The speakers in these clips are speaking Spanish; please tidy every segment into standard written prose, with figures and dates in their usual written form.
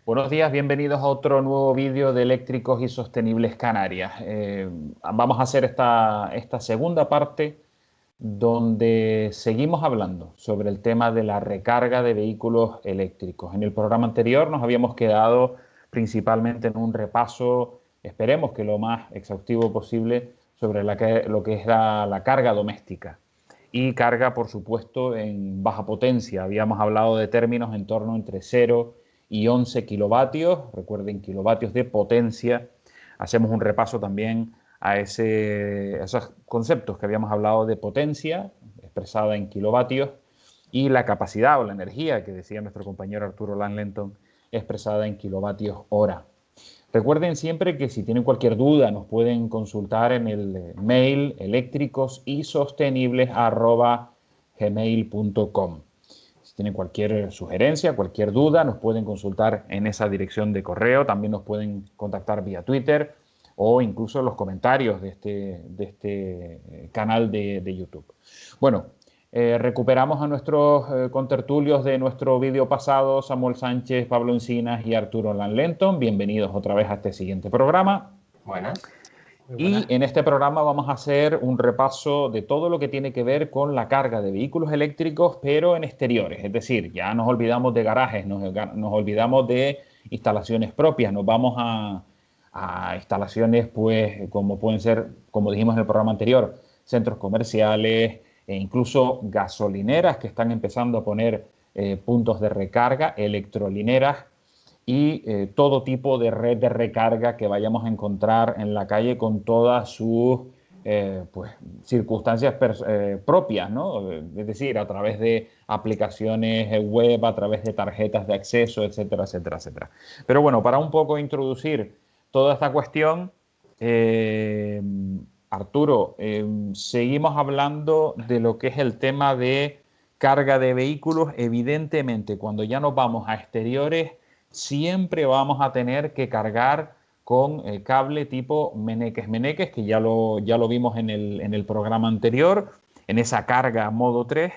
Buenos días, bienvenidos a otro nuevo vídeo de Eléctricos y Sostenibles Canarias. Vamos a hacer esta segunda parte donde seguimos hablando sobre el tema de la recarga de vehículos eléctricos. En el programa anterior nos habíamos quedado principalmente en un repaso, esperemos que lo más exhaustivo posible, sobre lo que es la carga doméstica y carga, por supuesto, en baja potencia. Habíamos hablado de términos en torno entre 0 y 11 kilovatios, recuerden, kilovatios de potencia. Hacemos un repaso también a esos conceptos que habíamos hablado de potencia, expresada en kilovatios, y la capacidad o la energía, que decía nuestro compañero Arturo Lanlenton, expresada en kilovatios hora. Recuerden siempre que si tienen cualquier duda nos pueden consultar en el mail eléctricosysostenibles@gmail.com. Si tienen cualquier sugerencia, cualquier duda, nos pueden consultar en esa dirección de correo. También nos pueden contactar vía Twitter o incluso en los comentarios de este canal de YouTube. Bueno, recuperamos a nuestros contertulios de nuestro vídeo pasado, Samuel Sánchez, Pablo Encinas y Arturo Lanlenton. Bienvenidos otra vez a este siguiente programa. Buenas. Y en este programa vamos a hacer un repaso de todo lo que tiene que ver con la carga de vehículos eléctricos, pero en exteriores. Es decir, ya nos olvidamos de garajes, nos olvidamos de instalaciones propias, nos vamos a instalaciones, pues, como pueden ser, como dijimos en el programa anterior, centros comerciales e incluso gasolineras que están empezando a poner puntos de recarga, electrolineras y todo tipo de red de recarga que vayamos a encontrar en la calle con todas sus pues, circunstancias propias, ¿no? Es decir, a través de aplicaciones web, a través de tarjetas de acceso, etcétera, etcétera, etcétera. Pero bueno, para un poco introducir toda esta cuestión, Arturo, seguimos hablando de lo que es el tema de carga de vehículos. Evidentemente, cuando ya nos vamos a exteriores, siempre vamos a tener que cargar con cable tipo Meneques, que ya lo vimos en el programa anterior, en esa carga modo 3,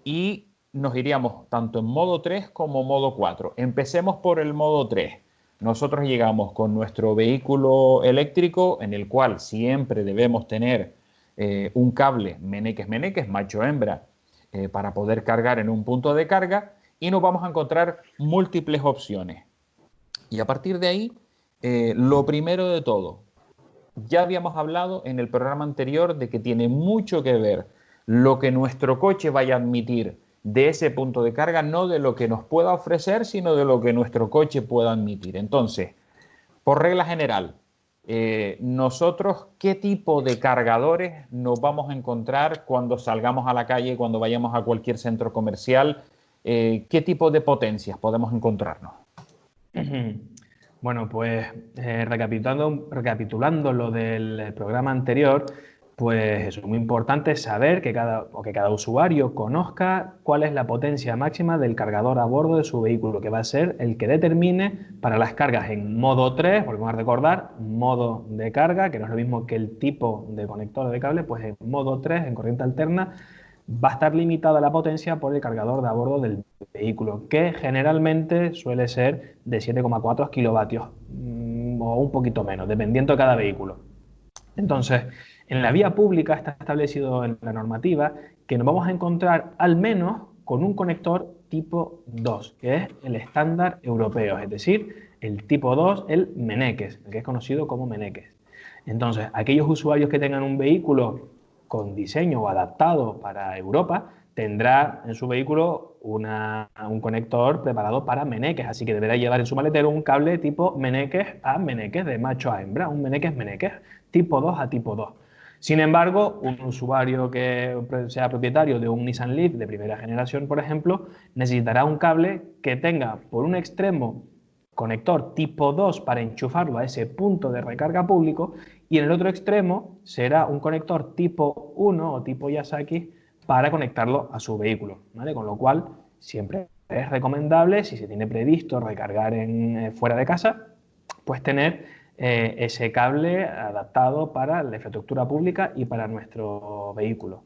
y nos iríamos tanto en modo 3 como modo 4. Empecemos por el modo 3. Nosotros llegamos con nuestro vehículo eléctrico, en el cual siempre debemos tener un cable Meneques, macho-hembra, para poder cargar en un punto de carga, y nos vamos a encontrar múltiples opciones. Y a partir de ahí, lo primero de todo, ya habíamos hablado en el programa anterior de que tiene mucho que ver lo que nuestro coche vaya a admitir de ese punto de carga, no de lo que nos pueda ofrecer, sino de lo que nuestro coche pueda admitir. Entonces, por regla general, nosotros, ¿qué tipo de cargadores nos vamos a encontrar cuando salgamos a la calle, cuando vayamos a cualquier centro comercial? ¿Qué tipo de potencias podemos encontrarnos? Bueno, pues recapitulando lo del programa anterior, pues eso, es muy importante saber que cada usuario conozca cuál es la potencia máxima del cargador a bordo de su vehículo, que va a ser el que determine para las cargas en modo 3, volvemos a recordar, modo de carga, que no es lo mismo que el tipo de conector de cable, pues en modo 3, en corriente alterna, va a estar limitada la potencia por el cargador de a bordo del vehículo, que generalmente suele ser de 7,4 kilovatios o un poquito menos, dependiendo de cada vehículo. Entonces, en la vía pública está establecido en la normativa que nos vamos a encontrar al menos con un conector tipo 2, que es el estándar europeo, es decir, el tipo 2, el Meneques, el que es conocido como Meneques. Entonces, aquellos usuarios que tengan un vehículo con diseño adaptado para Europa, tendrá en su vehículo un conector preparado para Meneques, así que deberá llevar en su maletero un cable tipo Meneques a Meneques, de macho a hembra, un Meneques tipo 2 a tipo 2. Sin embargo, un usuario que sea propietario de un Nissan Leaf de primera generación, por ejemplo, necesitará un cable que tenga por un extremo conector tipo 2 para enchufarlo a ese punto de recarga público, y en el otro extremo será un conector tipo 1 o tipo Yasaki para conectarlo a su vehículo, ¿vale? Con lo cual siempre es recomendable, si se tiene previsto recargar fuera de casa, pues tener ese cable adaptado para la infraestructura pública y para nuestro vehículo.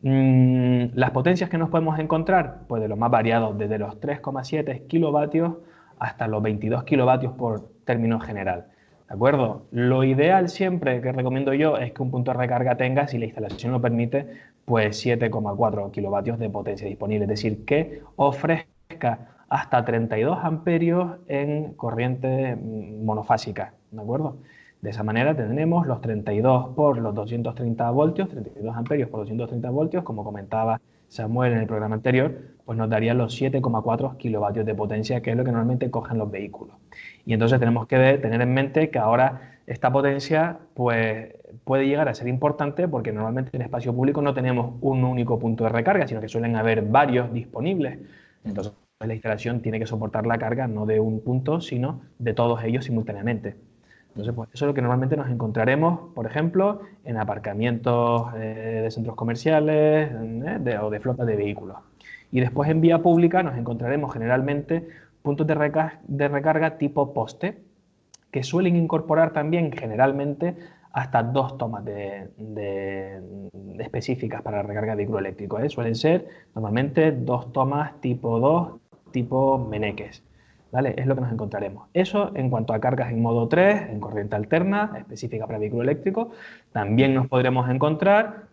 Las potencias que nos podemos encontrar, pues de los más variados, desde los 3,7 kilovatios hasta los 22 kilovatios por término general. ¿De acuerdo? Lo ideal siempre que recomiendo yo es que un punto de recarga tenga, si la instalación lo permite, pues 7,4 kilovatios de potencia disponible, es decir, que ofrezca hasta 32 amperios en corriente monofásica, ¿de acuerdo? De esa manera tendremos los 32 por los 230 voltios, 32 amperios por 230 voltios, como comentaba Samuel en el programa anterior, pues nos daría los 7,4 kilovatios de potencia, que es lo que normalmente cogen los vehículos. Y entonces tenemos que tener en mente que ahora esta potencia pues, puede llegar a ser importante porque normalmente en espacio público no tenemos un único punto de recarga, sino que suelen haber varios disponibles. Entonces la instalación tiene que soportar la carga no de un punto, sino de todos ellos simultáneamente. Entonces, pues eso es lo que normalmente nos encontraremos, por ejemplo, en aparcamientos de centros comerciales o de flotas de vehículos. Y después en vía pública nos encontraremos generalmente puntos de recarga tipo poste, que suelen incorporar también generalmente hasta 2 tomas específicas para la recarga de vehículo eléctrico. Suelen ser normalmente 2 tomas tipo 2, tipo Meneques. ¿Vale? Es lo que nos encontraremos. Eso en cuanto a cargas en modo 3, en corriente alterna, específica para vehículo eléctrico. También nos podremos encontrar,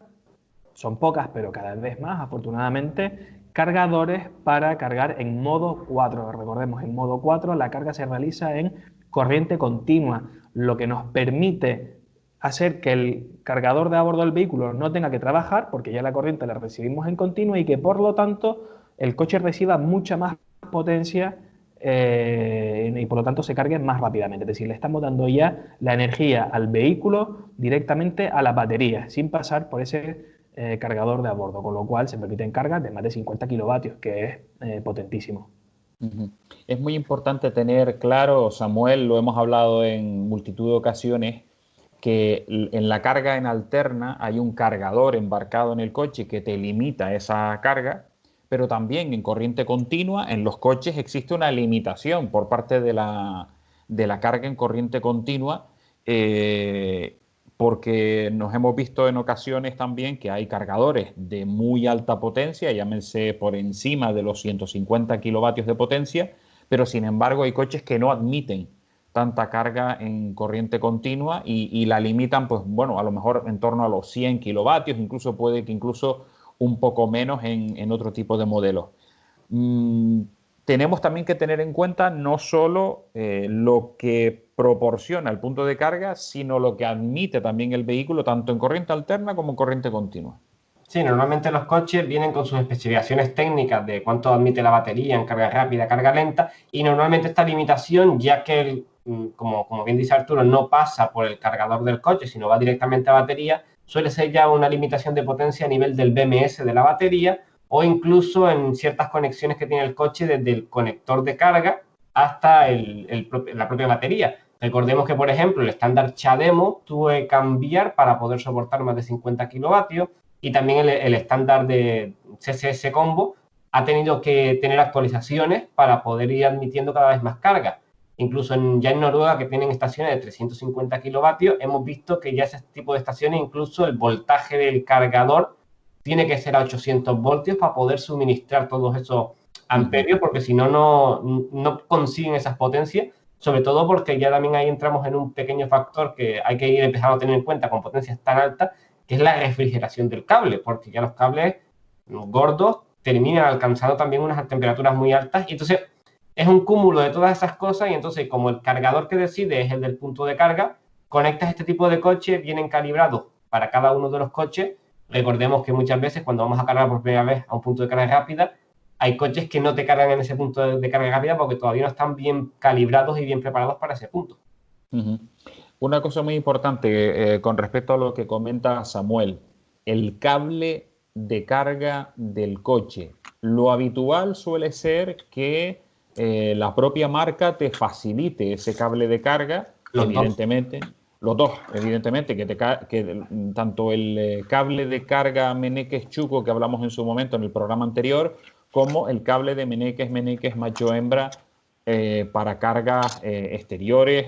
son pocas, pero cada vez más, afortunadamente, cargadores para cargar en modo 4. Recordemos, en modo 4 la carga se realiza en corriente continua, lo que nos permite hacer que el cargador de a bordo del vehículo no tenga que trabajar, porque ya la corriente la recibimos en continua y que por lo tanto el coche reciba mucha más potencia y por lo tanto se cargue más rápidamente. Es decir, le estamos dando ya la energía al vehículo directamente a la batería, sin pasar por ese cargador de a bordo, con lo cual se permiten cargas de más de 50 kilovatios, que es potentísimo. Es muy importante tener claro, Samuel, lo hemos hablado en multitud de ocasiones, que en la carga en alterna hay un cargador embarcado en el coche que te limita esa carga, pero también en corriente continua en los coches existe una limitación por parte de la carga en corriente continua, porque nos hemos visto en ocasiones también que hay cargadores de muy alta potencia, llámense por encima de los 150 kilovatios de potencia, pero sin embargo hay coches que no admiten tanta carga en corriente continua y la limitan, pues bueno, a lo mejor en torno a los 100 kilovatios, incluso puede que incluso un poco menos en otro tipo de modelos. Tenemos también que tener en cuenta no solo lo que proporciona el punto de carga, sino lo que admite también el vehículo, tanto en corriente alterna como en corriente continua. Sí, normalmente los coches vienen con sus especificaciones técnicas de cuánto admite la batería en carga rápida, carga lenta, y normalmente esta limitación, ya que, como bien dice Arturo, no pasa por el cargador del coche, sino va directamente a batería, suele ser ya una limitación de potencia a nivel del BMS de la batería, o incluso en ciertas conexiones que tiene el coche desde el conector de carga hasta la propia batería. Recordemos que, por ejemplo, el estándar CHAdeMO tuvo que cambiar para poder soportar más de 50 kilovatios, y también el estándar de CCS Combo ha tenido que tener actualizaciones para poder ir admitiendo cada vez más carga. Incluso ya en Noruega, que tienen estaciones de 350 kilovatios, hemos visto que ya ese tipo de estaciones, incluso el voltaje del cargador tiene que ser a 800 voltios para poder suministrar todos esos amperios, porque si no, no consiguen esas potencias, sobre todo porque ya también ahí entramos en un pequeño factor que hay que ir empezando a tener en cuenta con potencias tan altas, que es la refrigeración del cable, porque ya los cables gordos terminan alcanzando también unas temperaturas muy altas, y entonces es un cúmulo de todas esas cosas, y entonces como el cargador que decide es el del punto de carga, conectas este tipo de coches, vienen calibrados para cada uno de los coches. Recordemos que muchas veces cuando vamos a cargar por primera vez a un punto de carga rápida, hay coches que no te cargan en ese punto de carga rápida porque todavía no están bien calibrados y bien preparados para ese punto. Una cosa muy importante con respecto a lo que comenta Samuel, el cable de carga del coche. Lo habitual suele ser que la propia marca te facilite ese cable de carga, los dos, evidentemente, que tanto el cable de carga Meneques Chuco que hablamos en su momento en el programa anterior, como el cable de Meneques macho hembra para cargas exteriores,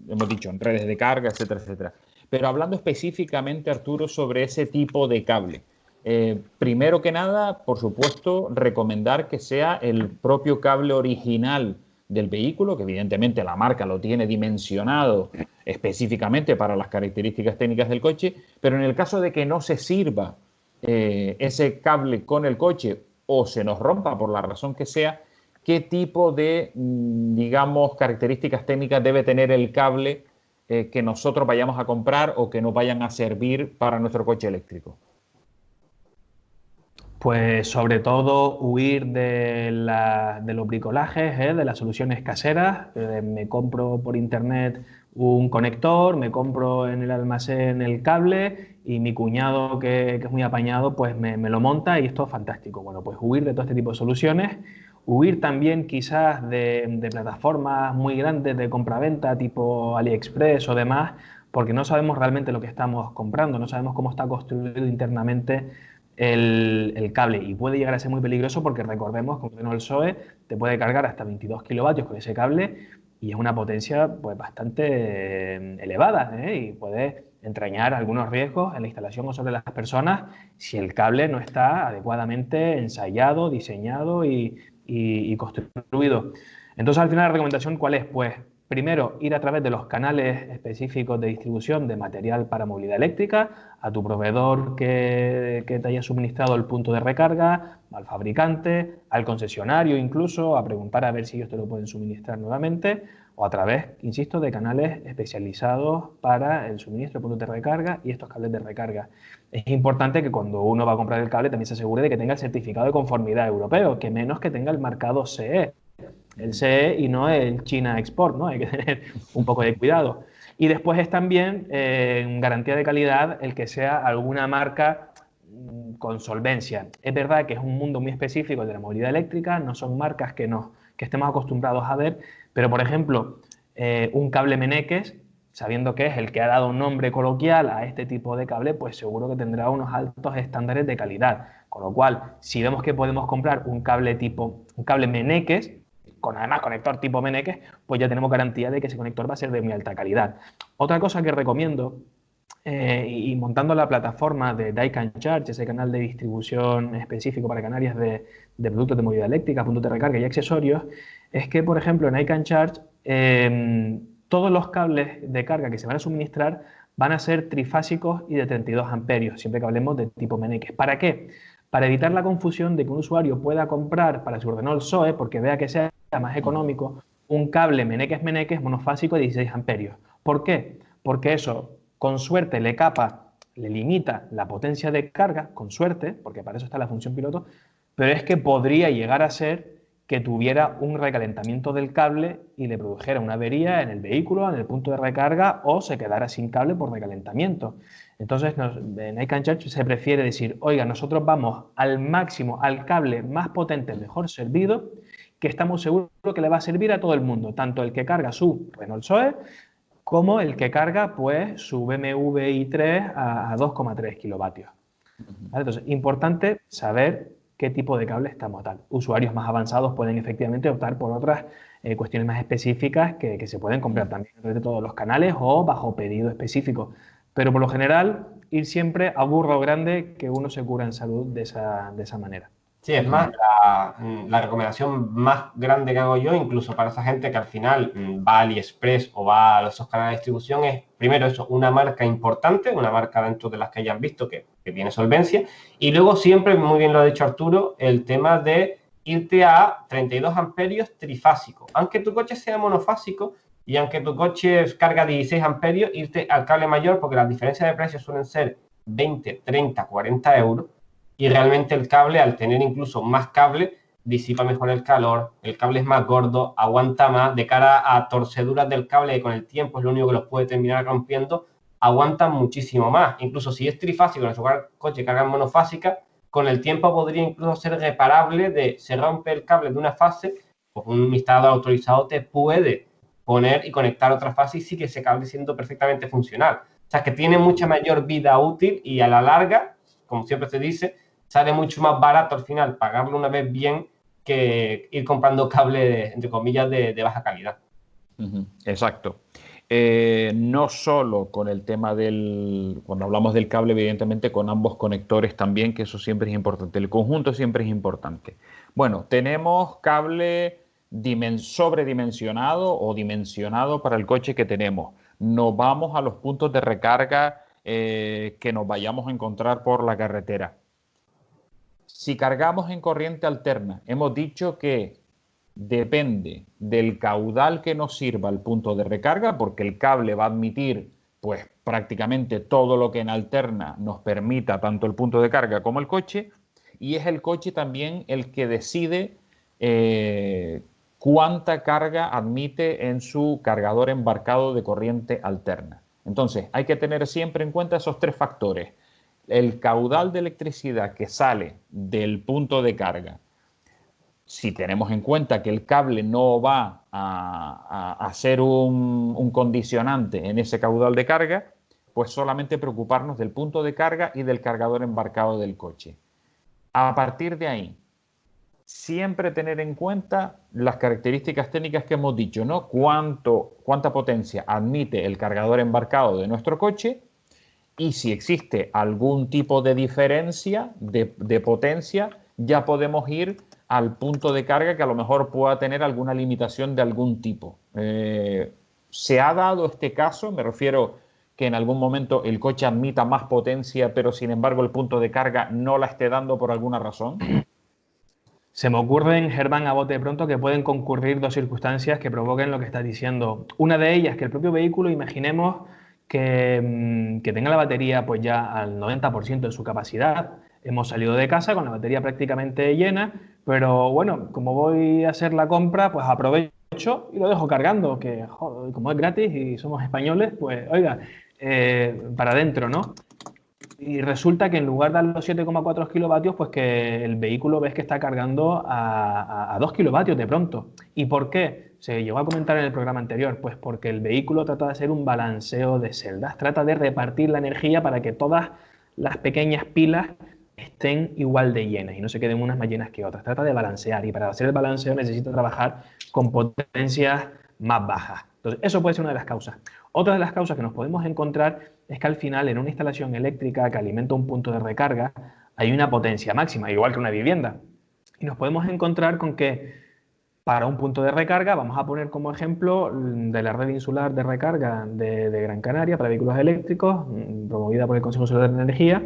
hemos dicho, en redes de carga, etcétera, etcétera. Pero hablando específicamente, Arturo, sobre ese tipo de cable. Primero que nada, por supuesto, recomendar que sea el propio cable original del vehículo, que evidentemente la marca lo tiene dimensionado específicamente para las características técnicas del coche, pero en el caso de que no se sirva ese cable con el coche o se nos rompa por la razón que sea, ¿qué tipo de, digamos, características técnicas debe tener el cable que nosotros vayamos a comprar o que nos vayan a servir para nuestro coche eléctrico? Pues sobre todo huir de los bricolajes, de las soluciones caseras. Me compro por internet un conector, me compro en el almacén el cable y mi cuñado, que es muy apañado, pues me lo monta y esto es fantástico. Bueno, pues huir de todo este tipo de soluciones. Huir también quizás de plataformas muy grandes de compraventa tipo AliExpress o demás, porque no sabemos realmente lo que estamos comprando, no sabemos cómo está construido internamente el cable, y puede llegar a ser muy peligroso porque recordemos que el SOE te puede cargar hasta 22 kilovatios con ese cable y es una potencia pues bastante elevada, y puede entrañar algunos riesgos en la instalación o sobre las personas si el cable no está adecuadamente ensayado, diseñado y construido. Entonces, al final, la recomendación, ¿cuál es? Pues primero, ir a través de los canales específicos de distribución de material para movilidad eléctrica, a tu proveedor que te haya suministrado el punto de recarga, al fabricante, al concesionario incluso, a preguntar a ver si ellos te lo pueden suministrar nuevamente, o a través, insisto, de canales especializados para el suministro de puntos de recarga y estos cables de recarga. Es importante que cuando uno va a comprar el cable también se asegure de que tenga el certificado de conformidad europeo, que menos que tenga el marcado CE. El CE y no el China Export, ¿no? Hay que tener un poco de cuidado. Y después es también garantía de calidad el que sea alguna marca con solvencia. Es verdad que es un mundo muy específico de la movilidad eléctrica, no son marcas que estemos acostumbrados a ver, pero por ejemplo, un cable Meneques, sabiendo que es el que ha dado un nombre coloquial a este tipo de cable, pues seguro que tendrá unos altos estándares de calidad. Con lo cual, si vemos que podemos comprar un cable Meneques, con además conector tipo Meneques, pues ya tenemos garantía de que ese conector va a ser de muy alta calidad. Otra cosa que recomiendo, y montando la plataforma de Daikin Charge, ese canal de distribución específico para Canarias de productos de movilidad eléctrica, puntos de recarga y accesorios, es que, por ejemplo, en Daikin Charge, todos los cables de carga que se van a suministrar van a ser trifásicos y de 32 amperios, siempre que hablemos de tipo Meneques. ¿Para qué? Para evitar la confusión de que un usuario pueda comprar para su Renault Zoe, porque vea que sea más económico, un cable Meneques monofásico de 16 amperios. ¿Por qué? Porque eso, con suerte, le limita la potencia de carga, con suerte, porque para eso está la función piloto, pero es que podría llegar a ser que tuviera un recalentamiento del cable y le produjera una avería en el vehículo, en el punto de recarga, o se quedara sin cable por recalentamiento. Entonces, en Daikin Charge se prefiere decir, oiga, nosotros vamos al máximo, al cable más potente, mejor servido, que estamos seguros que le va a servir a todo el mundo, tanto el que carga su Renault Zoe como el que carga pues su BMW i3 a 2,3 kilovatios. ¿Vale? Entonces, importante saber qué tipo de cable estamos tal. Usuarios más avanzados pueden efectivamente optar por otras cuestiones más específicas que se pueden comprar también de todos los canales o bajo pedido específico. Pero por lo general, ir siempre a burro grande, que uno se cura en salud de esa manera. Sí, es más, la recomendación más grande que hago yo, incluso para esa gente que al final va a AliExpress o va a esos canales de distribución, es primero eso, una marca importante, una marca dentro de las que hayan visto que tiene solvencia, y luego siempre, muy bien lo ha dicho Arturo, el tema de irte a 32 amperios trifásico. Aunque tu coche sea monofásico y aunque tu coche carga 16 amperios, irte al cable mayor, porque las diferencias de precios suelen ser 20, 30, 40 euros. Y realmente el cable, al tener incluso más cable, disipa mejor el calor, el cable es más gordo, aguanta más, de cara a torceduras del cable que con el tiempo es lo único que los puede terminar rompiendo, aguantan muchísimo más. Incluso si es trifásico, en su coche carga monofásica, con el tiempo podría incluso ser reparable de se rompe el cable de una fase, pues un instalador autorizado te puede poner y conectar otra fase y sigue ese cable siendo perfectamente funcional. O sea, que tiene mucha mayor vida útil y a la larga, como siempre se dice, sale mucho más barato al final pagarlo una vez bien que ir comprando cable, entre comillas, de baja calidad. Exacto. No solo con el tema cuando hablamos del cable, evidentemente con ambos conectores también, que eso siempre es importante. El conjunto siempre es importante. Bueno, tenemos cable sobredimensionado o dimensionado para el coche que tenemos. No vamos a los puntos de recarga que nos vayamos a encontrar por la carretera. Si cargamos en corriente alterna, hemos dicho que depende del caudal que nos sirva el punto de recarga, porque el cable va a admitir pues prácticamente todo lo que en alterna nos permita tanto el punto de carga como el coche, y es el coche también el que decide cuánta carga admite en su cargador embarcado de corriente alterna. Entonces, hay que tener siempre en cuenta esos tres factores: el caudal de electricidad que sale del punto de carga. Si tenemos en cuenta que el cable no va a ser un condicionante en ese caudal de carga, pues solamente preocuparnos del punto de carga y del cargador embarcado del coche. A partir de ahí, siempre tener en cuenta las características técnicas que hemos dicho, ¿no? Cuánta potencia admite el cargador embarcado de nuestro coche, y si existe algún tipo de diferencia de potencia, ya podemos ir al punto de carga que a lo mejor pueda tener alguna limitación de algún tipo. Se ha dado este caso, me refiero que en algún momento el coche admita más potencia, pero sin embargo el punto de carga no la esté dando por alguna razón. Se me ocurren, Germán, a bote pronto, que pueden concurrir dos circunstancias que provoquen lo que estás diciendo. Una de ellas, que el propio vehículo, imaginemos que tenga la batería pues ya al 90% de su capacidad. Hemos salido de casa con la batería prácticamente llena, pero bueno, como voy a hacer la compra, pues aprovecho y lo dejo cargando, que joder, como es gratis y somos españoles, pues oiga, para adentro, ¿no? Y resulta que en lugar de los 7,4 kilovatios, pues que el vehículo ves que está cargando a 2 kilovatios de pronto. ¿Y por qué? Se llegó a comentar en el programa anterior, pues porque el vehículo trata de hacer un balanceo de celdas, trata de repartir la energía para que todas las pequeñas pilas estén igual de llenas y no se queden unas más llenas que otras. Trata de balancear, y para hacer el balanceo necesita trabajar con potencias más bajas. Entonces, eso puede ser una de las causas. Otra de las causas que nos podemos encontrar es que al final en una instalación eléctrica que alimenta un punto de recarga hay una potencia máxima, igual que una vivienda. Y nos podemos encontrar con que para un punto de recarga, vamos a poner como ejemplo de la red insular de recarga de Gran Canaria para vehículos eléctricos, promovida por el Consejo Insular de Energía,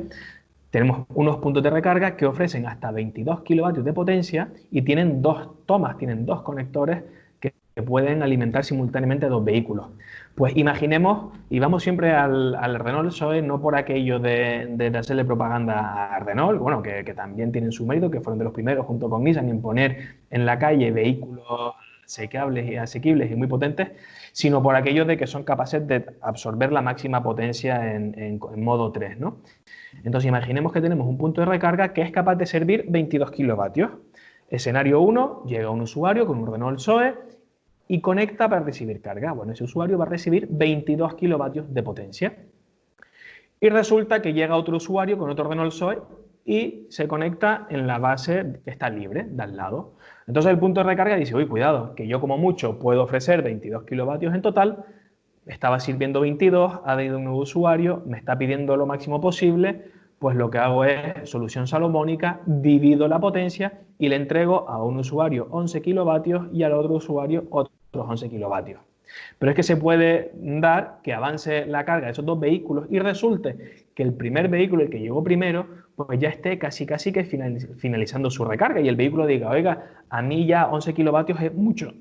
tenemos unos puntos de recarga que ofrecen hasta 22 kilovatios de potencia y tienen dos tomas, tienen dos conectores que pueden alimentar simultáneamente a dos vehículos. Pues imaginemos, y vamos siempre al Renault Zoe, no por aquello de hacerle propaganda a Renault, bueno, que también tienen su mérito, que fueron de los primeros junto con Nissan en poner en la calle vehículos asequibles y muy potentes, sino por aquello de que son capaces de absorber la máxima potencia en modo 3, ¿no? Entonces imaginemos que tenemos un punto de recarga que es capaz de servir 22 kilovatios. Escenario 1, llega un usuario con un Renault Zoe y conecta para recibir carga. Bueno, ese usuario va a recibir 22 kilovatios de potencia. Y resulta que llega otro usuario con otro Renault Zoe y se conecta en la base que está libre de al lado. Entonces el punto de recarga dice, uy, cuidado, que yo como mucho puedo ofrecer 22 kilovatios en total, estaba sirviendo 22, ha venido un nuevo usuario, me está pidiendo lo máximo posible, pues lo que hago es solución salomónica, divido la potencia y le entrego a un usuario 11 kilovatios y al otro usuario otros 11 kilovatios. Pero es que se puede dar que avance la carga de esos dos vehículos y resulte que el primer vehículo, el que llegó primero, pues ya esté casi que finalizando su recarga y el vehículo diga, oiga, a mí ya 11 kilovatios es mucho.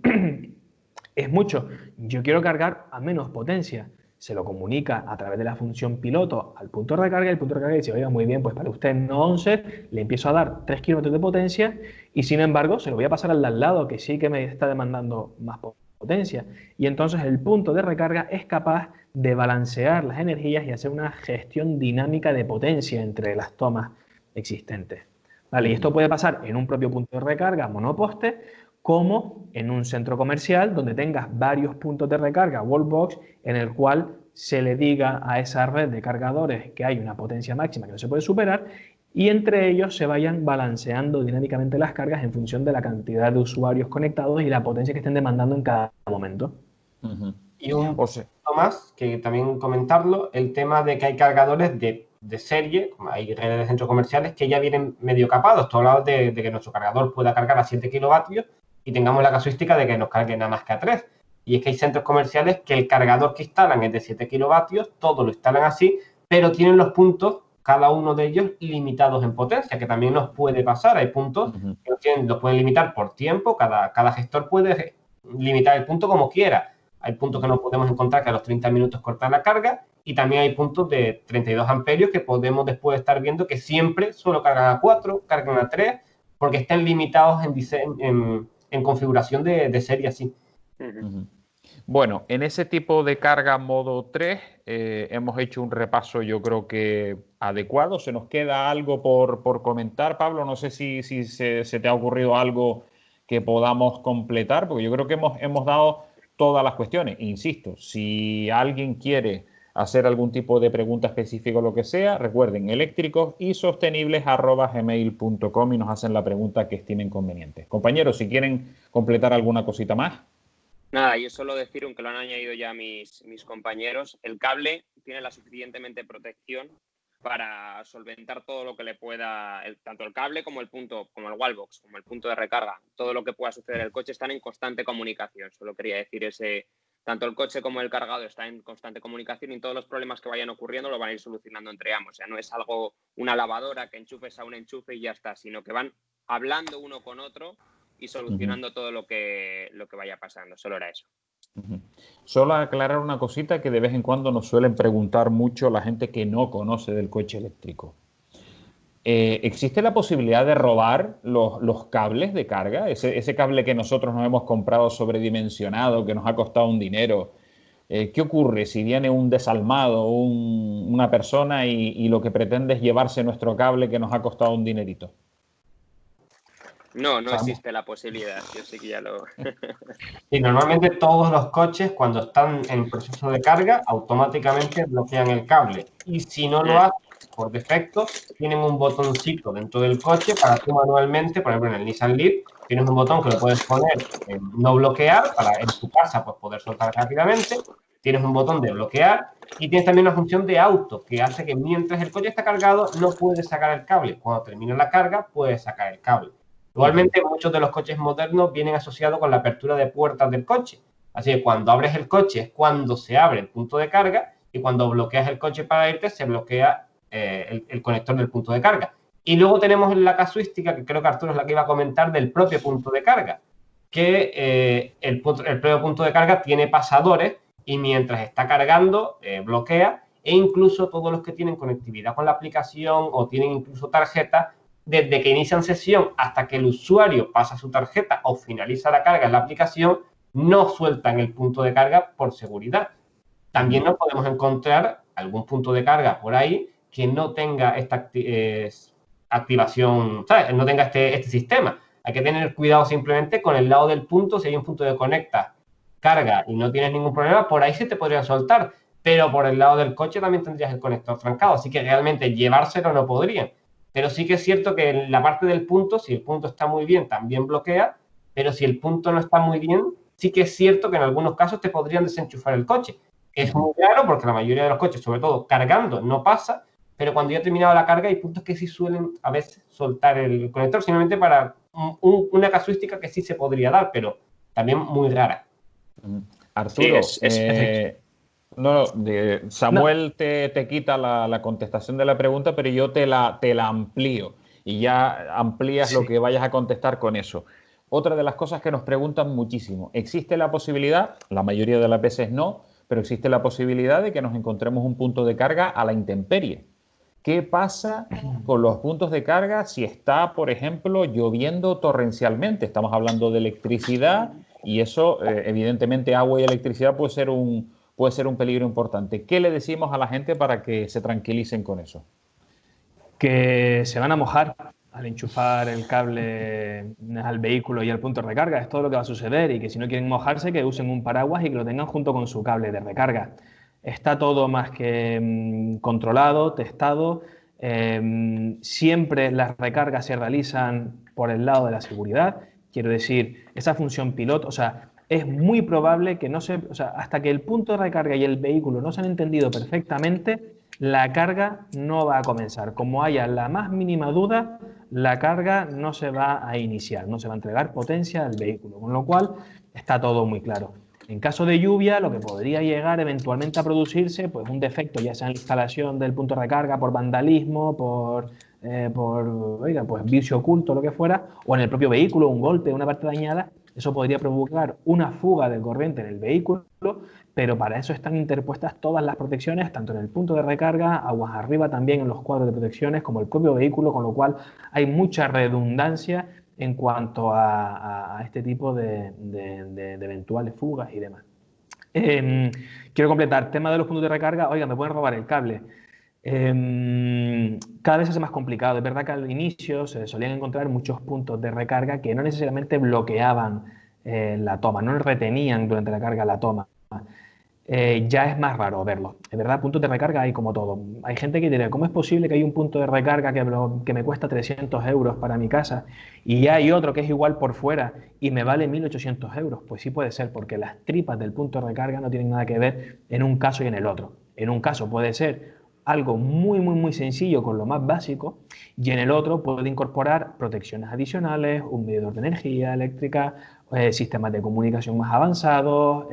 Es mucho, yo quiero cargar a menos potencia. Se lo comunica a través de la función piloto al punto de recarga y el punto de recarga dice, oiga, muy bien, pues para usted no 11, le empiezo a dar 3 kilómetros de potencia y sin embargo se lo voy a pasar al de al lado que sí que me está demandando más potencia. Y entonces el punto de recarga es capaz de balancear las energías y hacer una gestión dinámica de potencia entre las tomas existentes. ¿Vale? Y esto puede pasar en un propio punto de recarga monoposte, como en un centro comercial donde tengas varios puntos de recarga wallbox en el cual se le diga a esa red de cargadores que hay una potencia máxima que no se puede superar y entre ellos se vayan balanceando dinámicamente las cargas en función de la cantidad de usuarios conectados y la potencia que estén demandando en cada momento. Y un punto más, que también comentarlo, el tema de que hay cargadores de serie, como hay redes de centros comerciales que ya vienen medio capados. Tú hablabas de que nuestro cargador pueda cargar a 7 kilovatios y tengamos la casuística de que nos cargue nada más que a 3. Y es que hay centros comerciales que el cargador que instalan es de 7 kilovatios, todo lo instalan así, pero tienen los puntos, cada uno de ellos, limitados en potencia, que también nos puede pasar. Hay puntos que los pueden limitar por tiempo, cada gestor puede limitar el punto como quiera. Hay puntos que no podemos encontrar que a los 30 minutos cortan la carga, y también hay puntos de 32 amperios que podemos después estar viendo que siempre solo cargan a 4, cargan a 3, porque están limitados en configuración de serie así. Bueno, en ese tipo de carga modo 3 hemos hecho un repaso, yo creo que adecuado. ¿Se nos queda algo por comentar, Pablo? No sé si se te ha ocurrido algo que podamos completar, porque yo creo que hemos dado todas las cuestiones. Insisto, si alguien quiere hacer algún tipo de pregunta específica o lo que sea, recuerden, eléctricosysostenibles@gmail.com y nos hacen la pregunta que estimen conveniente. Compañeros, si quieren completar alguna cosita más. Nada, yo solo decir, aunque lo han añadido ya mis compañeros, el cable tiene la suficientemente protección para solventar todo lo que le pueda, tanto el cable como el punto, como el wallbox, como el punto de recarga, todo lo que pueda suceder. El coche están en constante comunicación. Solo quería decir tanto el coche como el cargador están en constante comunicación, y todos los problemas que vayan ocurriendo lo van a ir solucionando entre ambos. O sea, no es algo, una lavadora que enchufes a un enchufe y ya está, sino que van hablando uno con otro y solucionando todo lo que vaya pasando. Solo era eso. Solo aclarar una cosita que de vez en cuando nos suelen preguntar mucho la gente que no conoce del coche eléctrico. ¿Existe la posibilidad de robar los cables de carga? Ese cable que nosotros nos hemos comprado sobredimensionado, que nos ha costado un dinero. ¿Qué ocurre si viene un desalmado, una persona y lo que pretende es llevarse nuestro cable que nos ha costado un dinerito? No existe la posibilidad. Yo sí que ya lo... Y normalmente todos los coches, cuando están en proceso de carga, automáticamente bloquean el cable. Y si no lo hacen, por defecto, tienen un botoncito dentro del coche para tú manualmente, por ejemplo en el Nissan Leaf, tienes un botón que lo puedes poner en no bloquear para en tu casa pues, poder soltar rápidamente. Tienes un botón de bloquear y tienes también una función de auto que hace que mientras el coche está cargado no puedes sacar el cable. Cuando termine la carga puedes sacar el cable. Igualmente, muchos de los coches modernos vienen asociados con la apertura de puertas del coche. Así que cuando abres el coche es cuando se abre el punto de carga, y cuando bloqueas el coche para irte se bloquea el conector del punto de carga. Y luego tenemos la casuística, que creo que Arturo es la que iba a comentar, del propio punto de carga, que el propio punto de carga tiene pasadores y mientras está cargando bloquea, e incluso todos los que tienen conectividad con la aplicación o tienen incluso tarjeta, desde que inician sesión hasta que el usuario pasa su tarjeta o finaliza la carga en la aplicación, no sueltan el punto de carga por seguridad. También nos podemos encontrar algún punto de carga por ahí que no tenga esta activación, ¿sabes? No tenga este sistema. Hay que tener cuidado simplemente con el lado del punto. Si hay un punto de conecta, carga y no tienes ningún problema, por ahí se te podría soltar. Pero por el lado del coche también tendrías el conector trancado. Así que realmente llevárselo no podrían. Pero sí que es cierto que en la parte del punto, si el punto está muy bien, también bloquea, pero si el punto no está muy bien, sí que es cierto que en algunos casos te podrían desenchufar el coche. Es muy raro porque la mayoría de los coches, sobre todo cargando, no pasa, pero cuando ya ha terminado la carga hay puntos que sí suelen a veces soltar el conector, simplemente para una casuística que sí se podría dar, pero también muy rara. Arturo, Samuel te quita la contestación de la pregunta, pero yo te la amplío y ya amplías lo que vayas a contestar con eso. Otra de las cosas que nos preguntan muchísimo, ¿existe la posibilidad? La mayoría de las veces no, pero existe la posibilidad de que nos encontremos un punto de carga a la intemperie. ¿Qué pasa con los puntos de carga si está, por ejemplo, lloviendo torrencialmente? Estamos hablando de electricidad y eso, evidentemente, agua y electricidad puede ser un peligro importante. ¿Qué le decimos a la gente para que se tranquilicen con eso? Que se van a mojar al enchufar el cable al vehículo y al punto de recarga. Es todo lo que va a suceder, y que si no quieren mojarse, que usen un paraguas y que lo tengan junto con su cable de recarga. Está todo más que controlado, testado. Siempre las recargas se realizan por el lado de la seguridad. Quiero decir, esa función piloto, o sea, es muy probable que no se... O sea, hasta que el punto de recarga y el vehículo no se han entendido perfectamente, la carga no va a comenzar. Como haya la más mínima duda, la carga no se va a iniciar, no se va a entregar potencia al vehículo, con lo cual está todo muy claro. En caso de lluvia, lo que podría llegar eventualmente a producirse, pues un defecto, ya sea en la instalación del punto de recarga por vandalismo, por oiga, pues vicio oculto, lo que fuera, o en el propio vehículo, un golpe, una parte dañada, eso podría provocar una fuga de corriente en el vehículo, pero para eso están interpuestas todas las protecciones, tanto en el punto de recarga, aguas arriba también en los cuadros de protecciones, como el propio vehículo, con lo cual hay mucha redundancia en cuanto a este tipo de eventuales fugas y demás. Quiero completar, tema de los puntos de recarga, oiga, me pueden robar el cable. Cada vez es más complicado. Es verdad que al inicio se solían encontrar muchos puntos de recarga que no necesariamente bloqueaban la toma, no retenían durante la carga la toma. Ya es más raro verlo. Es verdad, puntos de recarga hay como todo. Hay gente que dirá, ¿cómo es posible que hay un punto de recarga que me cuesta 300 euros para mi casa y ya hay otro que es igual por fuera y me vale 1.800 euros? Pues sí puede ser, porque las tripas del punto de recarga no tienen nada que ver en un caso y en el otro. En un caso puede ser algo muy sencillo con lo más básico y en el otro puede incorporar protecciones adicionales, un medidor de energía eléctrica, sistemas de comunicación más avanzados,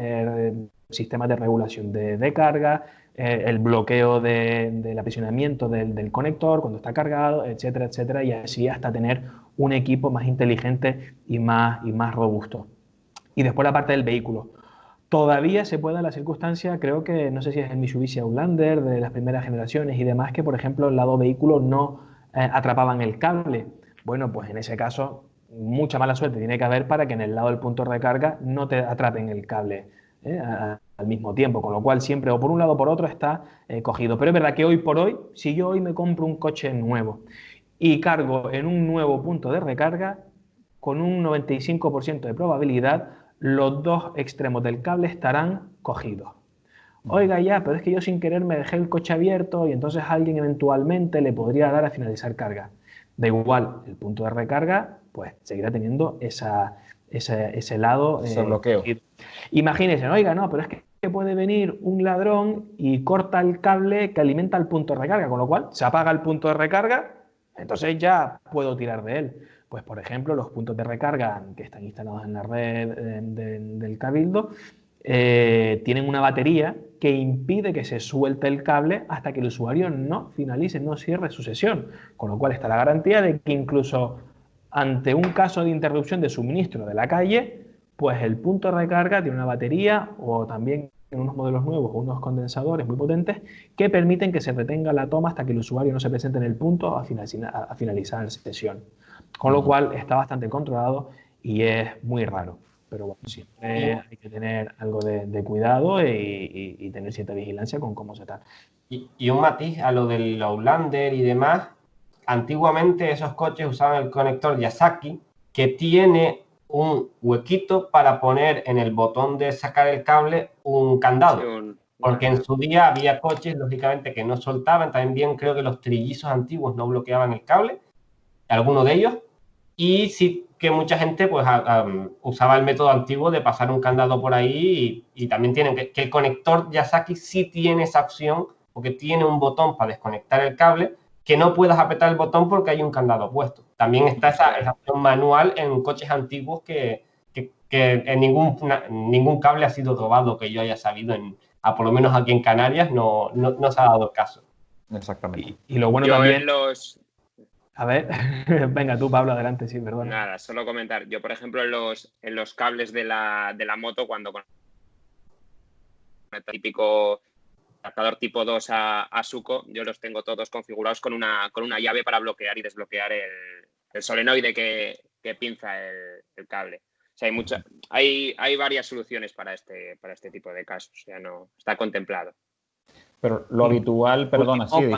sistemas de regulación de carga, el bloqueo del aprisionamiento del conector cuando está cargado, etcétera, etcétera, y así hasta tener un equipo más inteligente y más robusto. Y después la parte del vehículo. Todavía se puede dar la circunstancia, creo que, no sé si es el Mitsubishi Outlander de las primeras generaciones y demás, que por ejemplo el lado vehículo no atrapaban el cable. Bueno, pues en ese caso mucha mala suerte tiene que haber para que en el lado del punto de recarga no te atrapen el cable al mismo tiempo, con lo cual siempre o por un lado o por otro está cogido. Pero es verdad que hoy por hoy, si yo hoy me compro un coche nuevo y cargo en un nuevo punto de recarga, con un 95% de probabilidad, los dos extremos del cable estarán cogidos. Oiga, ya, pero es que yo sin querer me dejé el coche abierto y entonces alguien eventualmente le podría dar a finalizar carga. Da igual, el punto de recarga pues seguirá teniendo ese lado. Ese bloqueo. Imagínense, oiga, no, pero es que puede venir un ladrón y corta el cable que alimenta el punto de recarga, con lo cual se apaga el punto de recarga, entonces ya puedo tirar de él. Pues, por ejemplo, los puntos de recarga que están instalados en la red del Cabildo tienen una batería que impide que se suelte el cable hasta que el usuario no finalice, no cierre su sesión. Con lo cual está la garantía de que incluso ante un caso de interrupción de suministro de la calle, pues el punto de recarga tiene una batería o también en unos modelos nuevos unos condensadores muy potentes que permiten que se retenga la toma hasta que el usuario no se presente en el punto a finalizar la sesión. Con lo cual está bastante controlado y es muy raro. Pero bueno, siempre hay que tener algo de cuidado y tener cierta vigilancia con cómo se está. Y un matiz a lo del Outlander y demás. Antiguamente esos coches usaban el conector Yasaki, que tiene un huequito para poner en el botón de sacar el cable un candado. Porque en su día había coches, lógicamente, que no soltaban. También creo que los trillizos antiguos no bloqueaban el cable, algunos de ellos. Y sí que mucha gente pues usaba el método antiguo de pasar un candado por ahí y también tienen que el conector Yasaki sí tiene esa opción, porque tiene un botón para desconectar el cable, que no puedas apretar el botón porque hay un candado puesto. También está esa opción manual en coches antiguos que en ningún cable ha sido robado que yo haya sabido, por lo menos aquí en Canarias no se ha dado el caso. Exactamente. Y lo bueno yo también... A ver, venga tú, Pablo, adelante, sí, perdón. Nada, solo comentar. Yo, por ejemplo, en los cables de la moto, cuando con el típico adaptador tipo 2 a Suco, yo los tengo todos configurados con una llave para bloquear y desbloquear el solenoide que pinza el cable. O sea, hay varias soluciones para este tipo de casos. O sea, no está contemplado. Pero lo habitual, perdona, sí,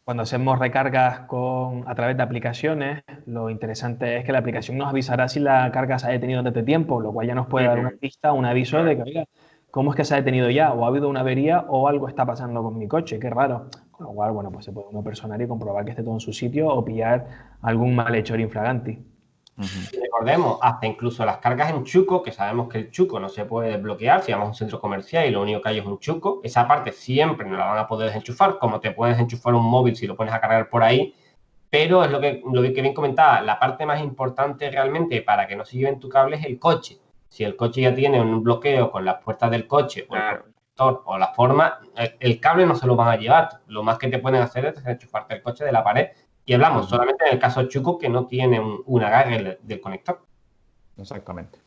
cuando hacemos recargas a través de aplicaciones, lo interesante es que la aplicación nos avisará si la carga se ha detenido desde tiempo, lo cual ya nos puede dar una pista, un aviso de que, oiga, ¿cómo es que se ha detenido ya? O ha habido una avería o algo está pasando con mi coche, qué raro. Con lo cual, bueno, pues se puede uno personar y comprobar que esté todo en su sitio o pillar algún malhechor infraganti. Y recordemos, hasta incluso las cargas en chuco, que sabemos que el chuco no se puede desbloquear si vamos a un centro comercial y lo único que hay es un chuco, esa parte siempre no la van a poder desenchufar, como te puedes enchufar un móvil si lo pones a cargar por ahí, pero es lo que bien comentaba, la parte más importante realmente para que no se lleven tu cable es el coche. Si el coche ya tiene un bloqueo con las puertas del coche o el protector o la forma, el cable no se lo van a llevar. Lo más que te pueden hacer es desenchufarte el coche de la pared. Y hablamos solamente en el caso chuco que no tiene un agarre del conector. Exactamente.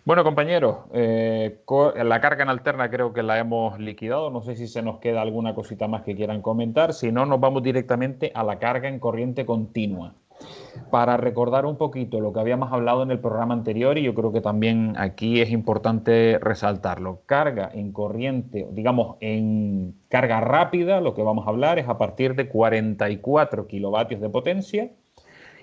Bueno, compañeros, la carga en alterna creo que la hemos liquidado. No sé si se nos queda alguna cosita más que quieran comentar. Si no, nos vamos directamente a la carga en corriente continua. Para recordar un poquito lo que habíamos hablado en el programa anterior, y yo creo que también aquí es importante resaltarlo. Carga en corriente, digamos, en carga rápida, lo que vamos a hablar es a partir de 44 kilovatios de potencia.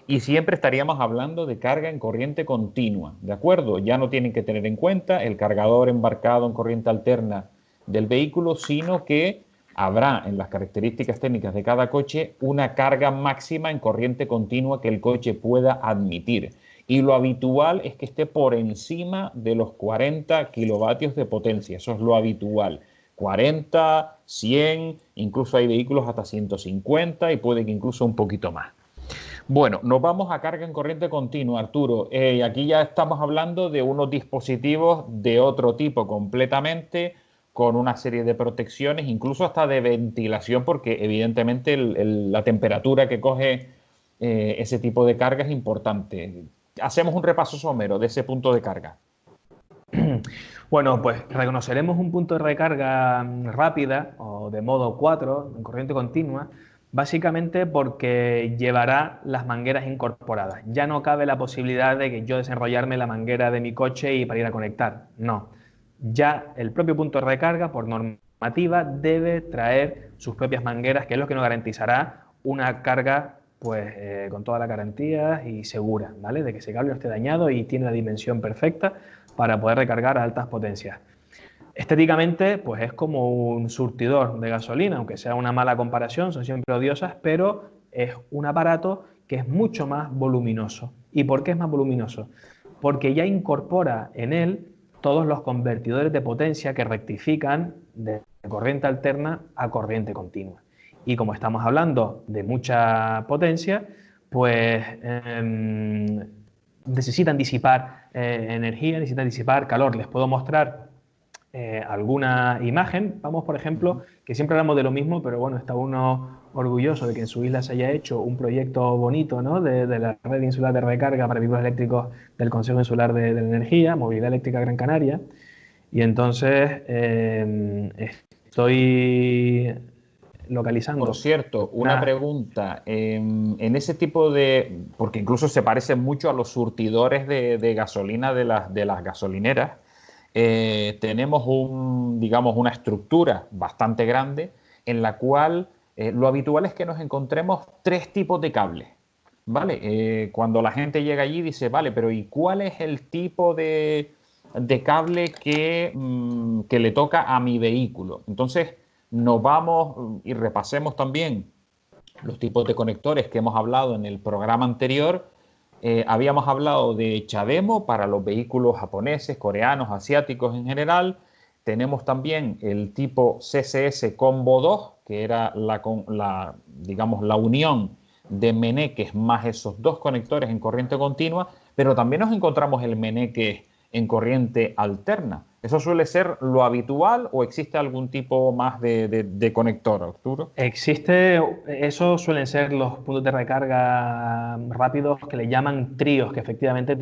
Y siempre estaríamos hablando de carga en corriente continua, ¿de acuerdo? Ya no tienen que tener en cuenta el cargador embarcado en corriente alterna del vehículo, sino que habrá en las características técnicas de cada coche una carga máxima en corriente continua que el coche pueda admitir. Y lo habitual es que esté por encima de los 40 kilovatios de potencia, eso es lo habitual. 40, 100, incluso hay vehículos hasta 150 y puede que incluso un poquito más. Bueno, nos vamos a carga en corriente continua, Arturo. Aquí ya estamos hablando de unos dispositivos de otro tipo completamente, con una serie de protecciones, incluso hasta de ventilación, porque evidentemente la temperatura que coge ese tipo de carga es importante. Hacemos un repaso somero de ese punto de carga. Bueno, pues reconoceremos un punto de recarga rápida o de modo 4 en corriente continua, básicamente porque llevará las mangueras incorporadas. Ya no cabe la posibilidad de que yo desenrollarme la manguera de mi coche y para ir a conectar. No. Ya el propio punto de recarga, por normativa, debe traer sus propias mangueras, que es lo que nos garantizará una carga pues con toda la garantía y segura, ¿vale? De que ese cable no esté dañado y tiene la dimensión perfecta para poder recargar a altas potencias. Estéticamente, pues es como un surtidor de gasolina, aunque sea una mala comparación, son siempre odiosas, pero es un aparato que es mucho más voluminoso. ¿Y por qué es más voluminoso? Porque ya incorpora en él todos los convertidores de potencia que rectifican de corriente alterna a corriente continua. Y como estamos hablando de mucha potencia, pues necesitan disipar energía, necesitan disipar calor. Les puedo mostrar alguna imagen. Vamos, por ejemplo, que siempre hablamos de lo mismo, pero bueno, está uno orgulloso de que en su isla se haya hecho un proyecto bonito, ¿no? de la red insular de recarga para vehículos eléctricos del Consejo Insular de la Energía, Movilidad Eléctrica Gran Canaria. Y entonces estoy localizando. Por cierto, una pregunta. En ese tipo de... Porque incluso se parece mucho a los surtidores de gasolina de las gasolineras. Tenemos digamos, una estructura bastante grande en la cual lo habitual es que nos encontremos 3 tipos de cables, ¿vale? Cuando la gente llega allí dice, vale, pero ¿y cuál es el tipo de cable que le toca a mi vehículo? Entonces nos vamos y repasemos también los tipos de conectores que hemos hablado en el programa anterior. Habíamos hablado de CHAdeMO para los vehículos japoneses, coreanos, asiáticos en general. Tenemos también el tipo CCS Combo 2, que era digamos, la unión de meneques más esos 2 conectores en corriente continua, pero también nos encontramos el meneque en corriente alterna. ¿Eso suele ser lo habitual o existe algún tipo más de conector, Arturo? Esos suelen ser los puntos de recarga rápidos que le llaman tríos, que efectivamente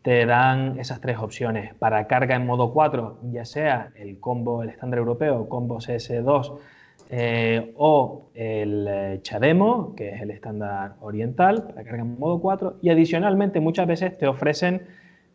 te dan esas 3 opciones. Para carga en modo 4, ya sea el combo, el estándar europeo, combo CS2, o el CHAdeMO, que es el estándar oriental, para carga en modo 4, y adicionalmente muchas veces te ofrecen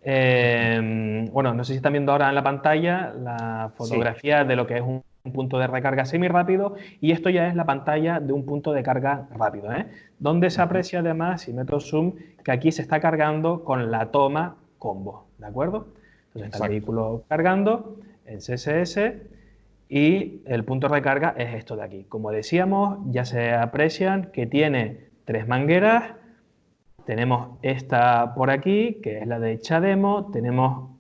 bueno, no sé si están viendo ahora en la pantalla la fotografía de lo que es un punto de recarga semirápido, y esto ya es la pantalla de un punto de carga rápido, donde se aprecia además, si meto zoom, que aquí se está cargando con la toma combo, ¿de acuerdo? Entonces está el vehículo cargando en CSS y el punto de recarga es esto de aquí. Como decíamos, ya se aprecian que tiene 3 mangueras Tenemos esta por aquí, que es la de CHAdeMO, tenemos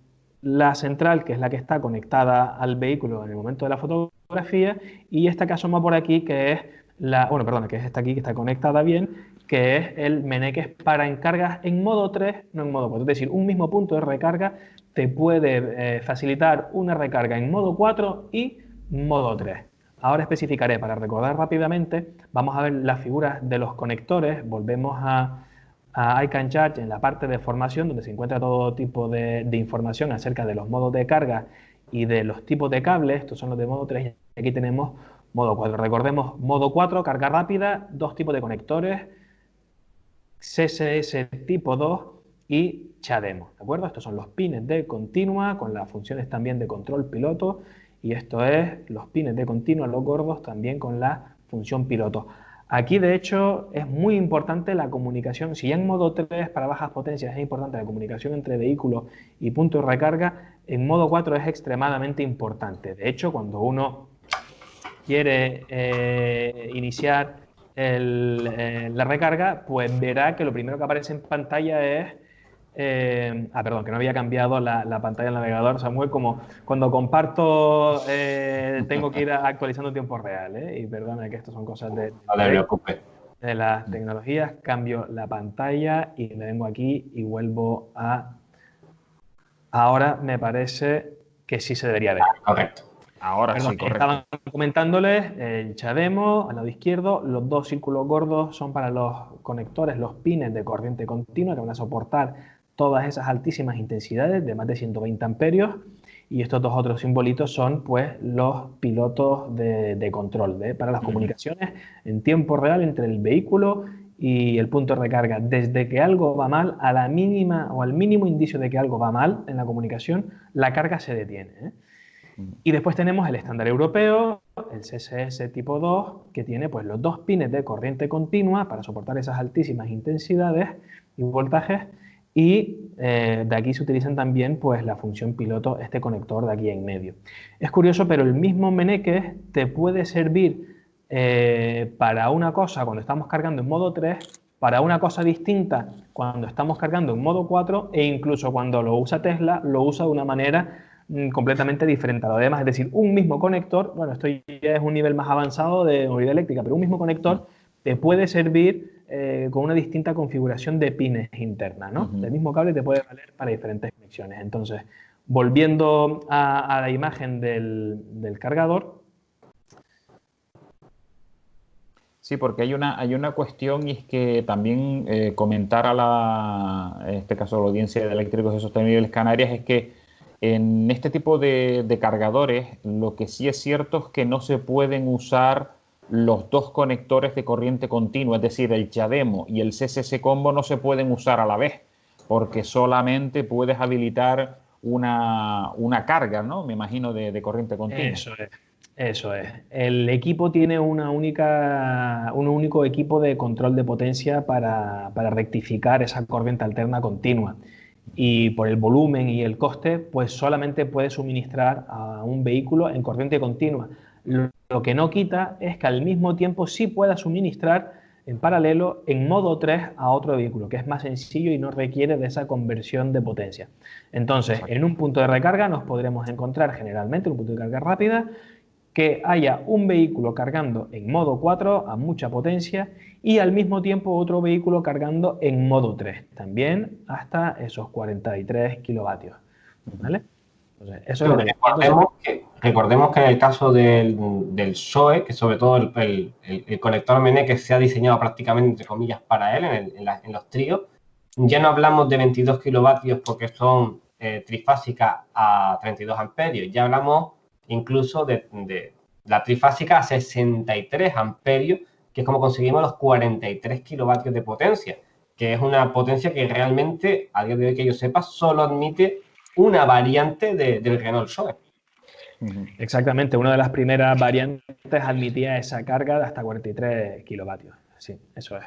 la central, que es la que está conectada al vehículo en el momento de la fotografía, y esta que asoma por aquí, que es que es esta aquí, que está conectada bien, que es el Meneques para encargas en modo 3, no en modo 4. Es decir, un mismo punto de recarga te puede facilitar una recarga en modo 4 y modo 3. Ahora especificaré, para recordar rápidamente, vamos a ver las figuras de los conectores, volvemos a iCanCharge en la parte de formación, donde se encuentra todo tipo de información acerca de los modos de carga y de los tipos de cables. Estos son los de modo 3 y aquí tenemos modo 4. Recordemos, modo 4, carga rápida, dos tipos de conectores, CSS tipo 2 y CHAdeMO, ¿de acuerdo? Estos son los pines de continua con las funciones también de control piloto, y esto es los pines de continua, los gordos, también con la función piloto. Aquí, de hecho, es muy importante la comunicación. Si ya en modo 3 para bajas potencias es importante la comunicación entre vehículos y punto de recarga, en modo 4 es extremadamente importante. De hecho, cuando uno quiere iniciar la recarga, pues verá que lo primero que aparece en pantalla es... perdón, que no había cambiado la pantalla del navegador, Samuel, como cuando comparto tengo que ir actualizando en tiempo real, y perdona que esto son cosas de las tecnologías. Cambio la pantalla y me vengo aquí y vuelvo a... Ahora me parece que sí se debería ver. Correcto. Ahora sí, correcto. Estaban comentándoles el CHAdeMO al lado izquierdo, los dos círculos gordos son para los conectores, los pines de corriente continua que van a soportar todas esas altísimas intensidades de más de 120 amperios, y estos dos otros simbolitos son pues los pilotos de control para las comunicaciones en tiempo real entre el vehículo y el punto de recarga. Desde que algo va mal, a la mínima o al mínimo indicio de que algo va mal en la comunicación, la carga se detiene. Y después tenemos el estándar europeo, el CSS tipo 2, que tiene pues los dos pines de corriente continua para soportar esas altísimas intensidades y voltajes, y de aquí se utilizan también pues la función piloto, este conector de aquí en medio. Es curioso, pero el mismo Meneques te puede servir para una cosa cuando estamos cargando en modo 3, para una cosa distinta cuando estamos cargando en modo 4, e incluso cuando lo usa Tesla, lo usa de una manera completamente diferente a lo demás. Es decir, un mismo conector, bueno, esto ya es un nivel más avanzado de movilidad eléctrica, pero un mismo conector te puede servir con una distinta configuración de pines interna, ¿no? El mismo cable te puede valer para diferentes conexiones. Entonces, volviendo a la imagen del cargador. Sí, porque hay una cuestión, y es que también comentar en este caso a la audiencia de Eléctricos y Sostenibles Canarias, es que en este tipo de cargadores lo que sí es cierto es que no se pueden usar los dos conectores de corriente continua, es decir, el CHAdeMO y el CSS Combo no se pueden usar a la vez, porque solamente puedes habilitar una carga, ¿no? Me imagino de corriente continua. Eso es. El equipo tiene un único equipo de control de potencia para rectificar esa corriente alterna continua. Y por el volumen y el coste, pues solamente puede suministrar a un vehículo en corriente continua. Lo que no quita es que al mismo tiempo sí pueda suministrar en paralelo en modo 3 a otro vehículo, que es más sencillo y no requiere de esa conversión de potencia. Entonces, en un punto de recarga nos podremos encontrar generalmente, un punto de carga rápida, que haya un vehículo cargando en modo 4 a mucha potencia y al mismo tiempo otro vehículo cargando en modo 3, también hasta esos 43 kilovatios. ¿Vale? Entonces, eso recordemos que en el caso del SOE, que sobre todo el conector Meneques se ha diseñado prácticamente, entre comillas, para él, en los tríos, ya no hablamos de 22 kilovatios porque son trifásicas a 32 amperios, ya hablamos incluso de la trifásica a 63 amperios, que es como conseguimos los 43 kilovatios de potencia, que es una potencia que realmente, a día de hoy que yo sepa, solo admite una variante del Renault Zoe. Exactamente, una de las primeras variantes admitía esa carga de hasta 43 kilovatios. Sí, eso es.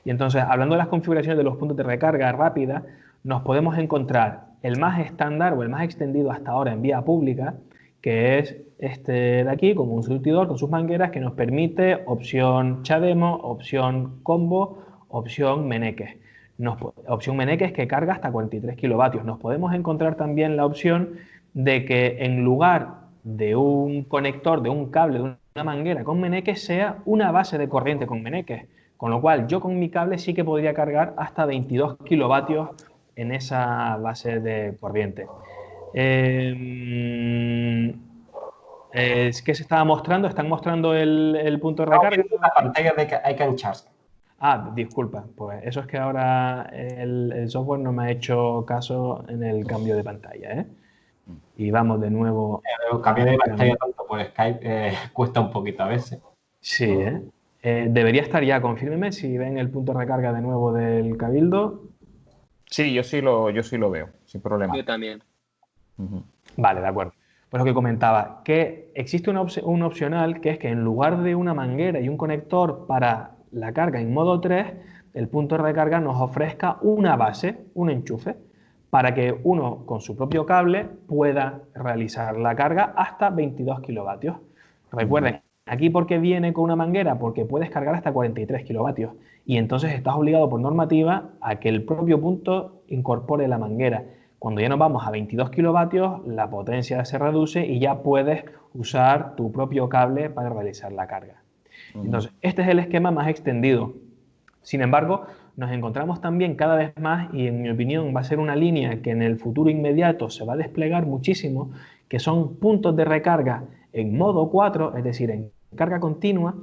Y entonces, hablando de las configuraciones de los puntos de recarga rápida, nos podemos encontrar el más estándar o el más extendido hasta ahora en vía pública, que es este de aquí, como un surtidor con sus mangueras, que nos permite opción CHAdeMO, opción Combo, opción Meneques. Opción Meneques que carga hasta 43 kilovatios. Nos podemos encontrar también la opción de que en lugar de un conector, de un cable, de una manguera con Meneques, sea una base de corriente con Meneques. Con lo cual, yo con mi cable sí que podría cargar hasta 22 kilovatios en esa base de corriente. ¿Qué se estaba mostrando? ¿Están mostrando el punto de recarga? La pantalla de Icon Charge. Ah, disculpa, pues eso es que ahora el software no me ha hecho caso en el cambio de pantalla, ¿eh? Y vamos de nuevo. Cambiar de pantalla tanto por Skype cuesta un poquito a veces. Sí, ¿eh? Debería estar ya, confírmeme si ven el punto de recarga de nuevo del Cabildo. Sí, yo sí lo veo, sin problema. Yo también. Vale, de acuerdo. Pues lo que comentaba, que existe un opcional que es que en lugar de una manguera y un conector para la carga en modo 3, el punto de recarga nos ofrezca una base, un enchufe, para que uno con su propio cable pueda realizar la carga hasta 22 kilovatios. Recuerden, aquí ¿por qué viene con una manguera? Porque puedes cargar hasta 43 kilovatios y entonces estás obligado por normativa a que el propio punto incorpore la manguera. Cuando ya nos vamos a 22 kilovatios, la potencia se reduce y ya puedes usar tu propio cable para realizar la carga. Entonces, este es el esquema más extendido. Sin embargo, nos encontramos también cada vez más, y en mi opinión va a ser una línea que en el futuro inmediato se va a desplegar muchísimo, que son puntos de recarga en modo 4, es decir, en carga continua,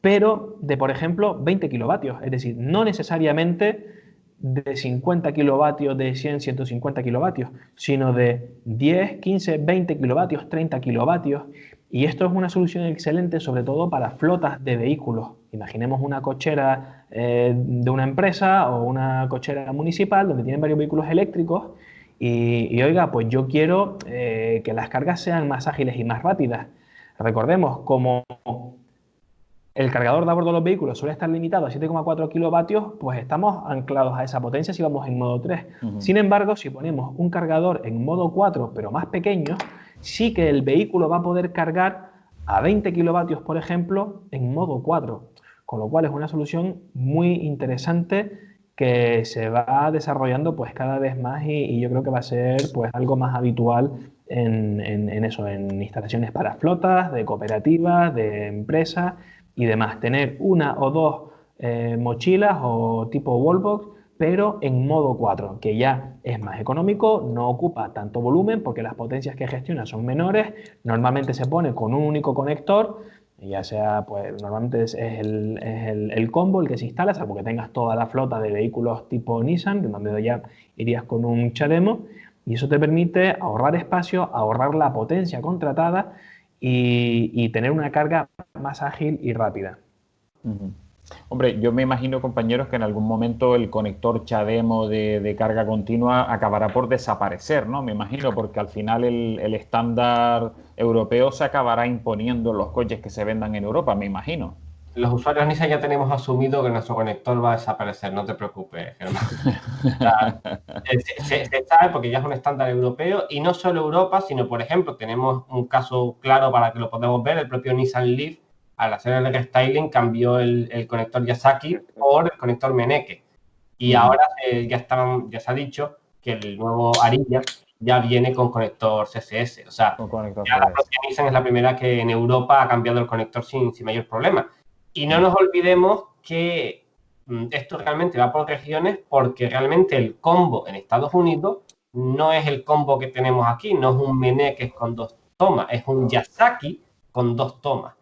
pero de, por ejemplo, 20 kilovatios. Es decir, no necesariamente de 50 kilovatios, de 100, 150 kilovatios, sino de 10, 15, 20 kilovatios, 30 kilovatios. Y esto es una solución excelente, sobre todo para flotas de vehículos. Imaginemos una cochera de una empresa o una cochera municipal donde tienen varios vehículos eléctricos y oiga, pues yo quiero que las cargas sean más ágiles y más rápidas. Recordemos, como el cargador de a bordo de los vehículos suele estar limitado a 7,4 kilovatios, pues estamos anclados a esa potencia si vamos en modo 3. Sin embargo, si ponemos un cargador en modo 4, pero más pequeño, sí que el vehículo va a poder cargar a 20 kilovatios, por ejemplo, en modo 4. Con lo cual es una solución muy interesante que se va desarrollando pues cada vez más y yo creo que va a ser pues algo más habitual en instalaciones para flotas, de cooperativas, de empresas y demás. Tener una o dos mochilas o tipo wallbox, pero en modo 4, que ya es más económico, no ocupa tanto volumen porque las potencias que gestiona son menores, normalmente se pone con un único conector, ya sea, pues normalmente es el combo el que se instala, salvo que tengas toda la flota de vehículos tipo Nissan, donde ya irías con un CHAdeMO, y eso te permite ahorrar espacio, ahorrar la potencia contratada y tener una carga más ágil y rápida. Hombre, yo me imagino, compañeros, que en algún momento el conector CHAdeMO de carga continua acabará por desaparecer, ¿no? Me imagino, porque al final el estándar europeo se acabará imponiendo en los coches que se vendan en Europa, me imagino. Los usuarios Nissan ya tenemos asumido que nuestro conector va a desaparecer, no te preocupes, Germán. Se sabe porque ya es un estándar europeo y no solo Europa, sino, por ejemplo, tenemos un caso claro para que lo podamos ver, el propio Nissan Leaf, al hacer el restyling, cambió el conector Yasaki por el conector Meneque. Y ahora ya se ha dicho que el nuevo Ariya ya viene con conector CCS. O sea, ya la propia Nissan es la primera que en Europa ha cambiado el conector sin mayor problema. Y no nos olvidemos que esto realmente va por regiones, porque realmente el combo en Estados Unidos no es el combo que tenemos aquí, no es un Meneque con 2 tomas, es un Yasaki con 2 tomas,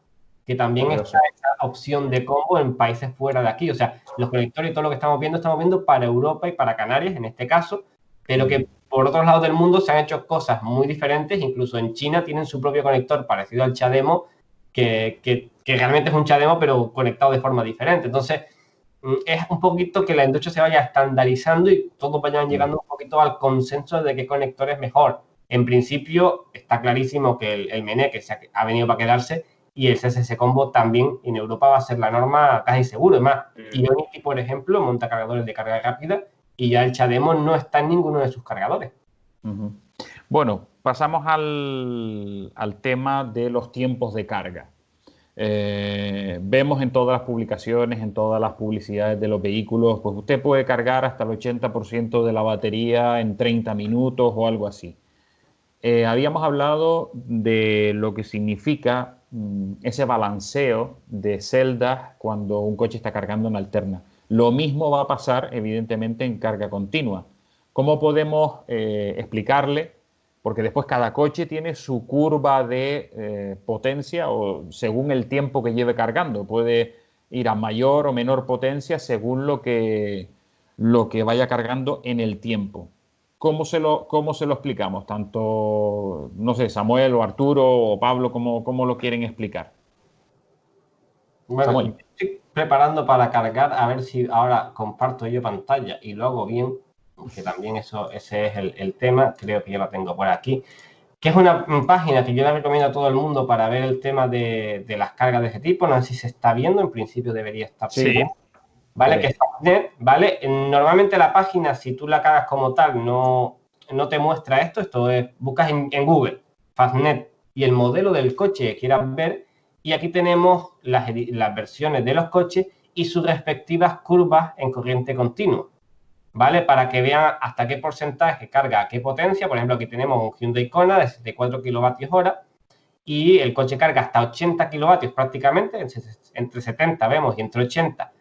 que también está esa opción de combo en países fuera de aquí. O sea, los conectores y todo lo que estamos viendo para Europa y para Canarias en este caso, pero que por otros lados del mundo se han hecho cosas muy diferentes. Incluso en China tienen su propio conector parecido al CHAdeMO, que realmente es un CHAdeMO pero conectado de forma diferente. Entonces, es un poquito que la industria se vaya estandarizando y todos vayan llegando un poquito al consenso de qué conector es mejor. En principio, está clarísimo que el Meneque ha venido para quedarse y el CSS Combo también en Europa va a ser la norma casi seguro. Es más, Ionity, por ejemplo, monta cargadores de carga rápida y ya el CHAdeMO no está en ninguno de sus cargadores. Bueno, pasamos al tema de los tiempos de carga. Vemos en todas las publicaciones, en todas las publicidades de los vehículos, pues usted puede cargar hasta el 80% de la batería en 30 minutos o algo así. Habíamos hablado de lo que significa ese balanceo de celdas cuando un coche está cargando en alterna. Lo mismo va a pasar, evidentemente, en carga continua. ¿Cómo podemos explicarle? Porque después cada coche tiene su curva de potencia o según el tiempo que lleve cargando. Puede ir a mayor o menor potencia según lo que vaya cargando en el tiempo. ¿Cómo se lo explicamos? Tanto, no sé, Samuel o Arturo o Pablo, ¿cómo lo quieren explicar? Bueno, Samuel. estoy preparando para cargar, a ver si ahora comparto yo pantalla y lo hago bien, que también ese es el tema, creo que yo lo tengo por aquí, que es una página que yo le recomiendo a todo el mundo para ver el tema de las cargas de ese tipo. No sé si se está viendo, en principio debería estar. Sí. ¿Vale? Que es Fastnet, ¿vale? Normalmente la página, si tú la cargas como tal, no te muestra esto. Esto es, buscas en Google Fastnet y el modelo del coche que quieras ver, y aquí tenemos las versiones de los coches y sus respectivas curvas en corriente continua, ¿vale? Para que vean hasta qué porcentaje carga a qué potencia. Por ejemplo, aquí tenemos un Hyundai Kona de 74 kWh y el coche carga hasta 80 kilovatios prácticamente, entre 70 vemos y entre 80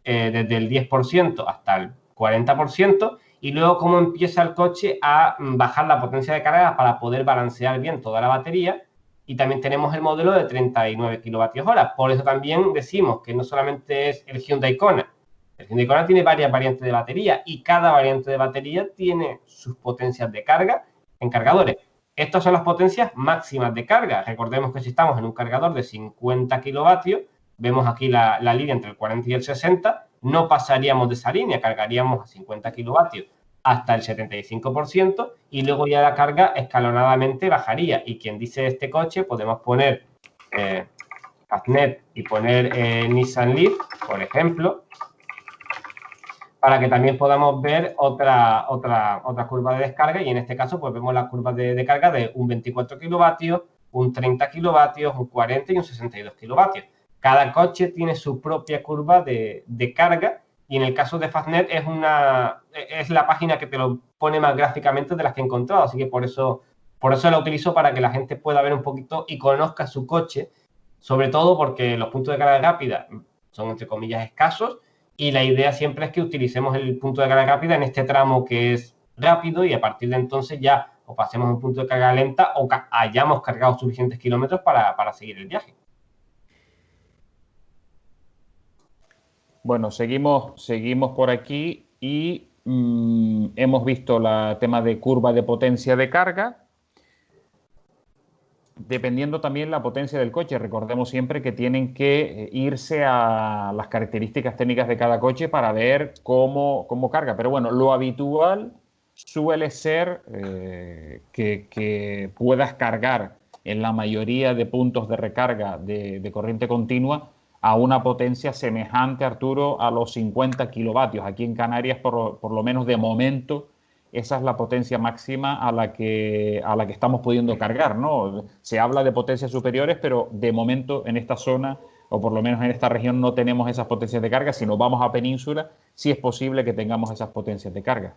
desde el 10% hasta el 40%, y luego cómo empieza el coche a bajar la potencia de carga para poder balancear bien toda la batería. Y también tenemos el modelo de 39 kWh. Por eso también decimos que no solamente es el Hyundai Kona. El Hyundai Kona tiene varias variantes de batería y cada variante de batería tiene sus potencias de carga en cargadores. Estas son las potencias máximas de carga. Recordemos que si estamos en un cargador de 50 kilovatios, vemos aquí la línea entre el 40 y el 60, no pasaríamos de esa línea, cargaríamos a 50 kilovatios hasta el 75% y luego ya la carga escalonadamente bajaría. Y quien dice este coche, podemos poner Fastnet y poner Nissan Leaf, por ejemplo, para que también podamos ver otra curva de descarga, y en este caso pues vemos las curvas de carga de un 24 kilovatios, un 30 kilovatios, un 40 y un 62 kilovatios. Cada coche tiene su propia curva de carga, y en el caso de Fastnet es la página que te lo pone más gráficamente de las que he encontrado, así que por eso la utilizo, para que la gente pueda ver un poquito y conozca su coche, sobre todo porque los puntos de carga rápida son, entre comillas, escasos, y la idea siempre es que utilicemos el punto de carga rápida en este tramo que es rápido, y a partir de entonces ya o pasemos a un punto de carga lenta o hayamos cargado suficientes kilómetros para seguir el viaje. Bueno, seguimos por aquí y hemos visto el tema de curva de potencia de carga. Dependiendo también la potencia del coche, recordemos siempre que tienen que irse a las características técnicas de cada coche para ver cómo carga. Pero bueno, lo habitual suele ser que puedas cargar en la mayoría de puntos de recarga de corriente continua a una potencia semejante, Arturo, a los 50 kilovatios. Aquí en Canarias, por lo menos de momento, esa es la potencia máxima a la que estamos pudiendo cargar, ¿no? Se habla de potencias superiores, pero de momento en esta zona, o por lo menos en esta región, no tenemos esas potencias de carga. Si nos vamos a península, sí es posible que tengamos esas potencias de carga.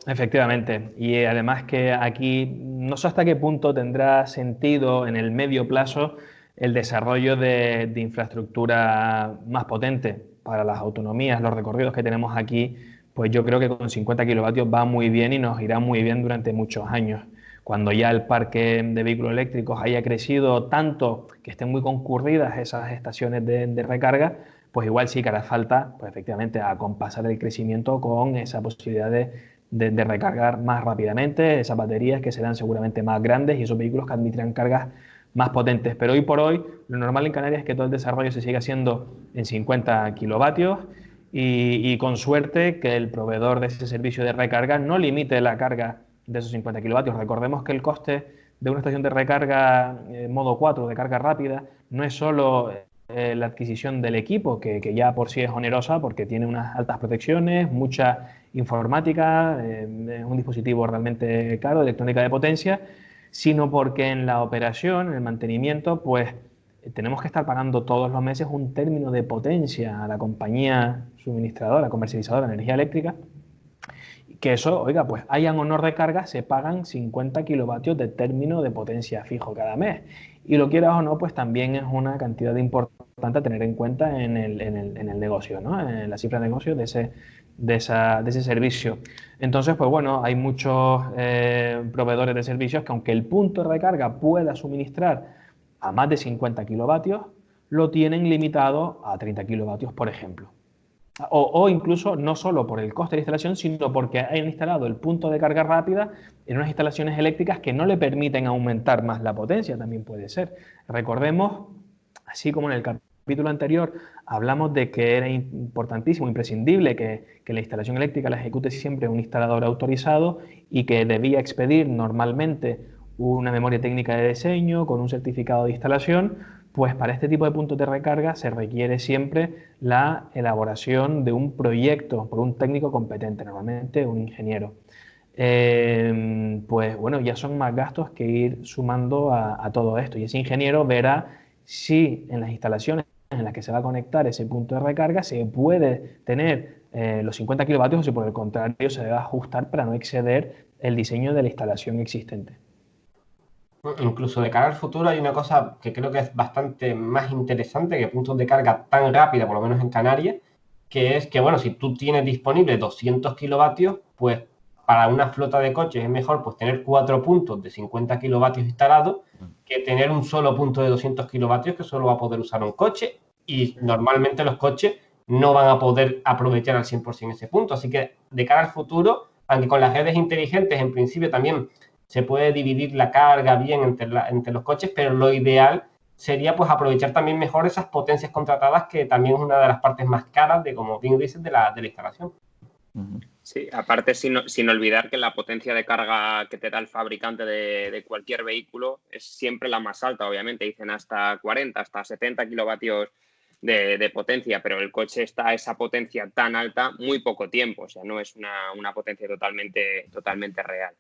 Efectivamente, y además que aquí no sé hasta qué punto tendrá sentido en el medio plazo el desarrollo de infraestructura más potente para las autonomías, los recorridos que tenemos aquí. Pues yo creo que con 50 kilovatios va muy bien y nos irá muy bien durante muchos años. Cuando ya el parque de vehículos eléctricos haya crecido tanto que estén muy concurridas esas estaciones de recarga, pues igual sí que hará falta, pues efectivamente, acompasar el crecimiento con esa posibilidad de recargar más rápidamente, esas baterías que serán seguramente más grandes y esos vehículos que admitirán cargas más potentes. Pero hoy por hoy lo normal en Canarias es que todo el desarrollo se siga haciendo en 50 kilovatios, y con suerte que el proveedor de ese servicio de recarga no limite la carga de esos 50 kilovatios. Recordemos que el coste de una estación de recarga modo 4 de carga rápida no es solo la adquisición del equipo, que ya por sí es onerosa porque tiene unas altas protecciones, mucha informática, un dispositivo realmente caro, electrónica de potencia, sino porque en la operación, en el mantenimiento, pues tenemos que estar pagando todos los meses un término de potencia a la compañía suministradora, comercializadora de energía eléctrica, que eso, oiga, pues hayan o no recarga, se pagan 50 kilovatios de término de potencia fijo cada mes. Y lo quieras o no, pues también es una cantidad importante a tener en cuenta en el negocio, ¿no? En la cifra de negocio de ese servicio. Entonces, pues bueno, hay muchos proveedores de servicios que aunque el punto de recarga pueda suministrar a más de 50 kilovatios, lo tienen limitado a 30 kilovatios, por ejemplo. O incluso no solo por el coste de instalación, sino porque hayan instalado el punto de carga rápida en unas instalaciones eléctricas que no le permiten aumentar más la potencia, también puede ser. Recordemos, así como en el capítulo anterior hablamos de que era importantísimo, imprescindible que la instalación eléctrica la ejecute siempre un instalador autorizado y que debía expedir normalmente una memoria técnica de diseño con un certificado de instalación, pues para este tipo de puntos de recarga se requiere siempre la elaboración de un proyecto por un técnico competente, normalmente un ingeniero. Pues bueno, ya son más gastos que ir sumando a todo esto, y ese ingeniero verá si en las instalaciones en las que se va a conectar ese punto de recarga se puede tener los 50 kilovatios o si por el contrario se debe ajustar para no exceder el diseño de la instalación existente. Incluso de cara al futuro hay una cosa que creo que es bastante más interesante que puntos de carga tan rápida, por lo menos en Canarias, que es que, bueno, si tú tienes disponible 200 kilovatios, pues para una flota de coches es mejor pues tener 4 puntos de 50 kilovatios instalados que tener un solo punto de 200 kilovatios que solo va a poder usar un coche, y normalmente los coches no van a poder aprovechar al 100% ese punto. Así que de cara al futuro, aunque con las redes inteligentes en principio también se puede dividir la carga bien entre los coches, pero lo ideal sería pues aprovechar también mejor esas potencias contratadas, que también es una de las partes más caras de, como bien dices, de la instalación. Sí, aparte sin olvidar que la potencia de carga que te da el fabricante de cualquier vehículo es siempre la más alta, obviamente. Dicen hasta 40, hasta 70 kilovatios de potencia, pero el coche está a esa potencia tan alta muy poco tiempo. O sea, no es una potencia totalmente real.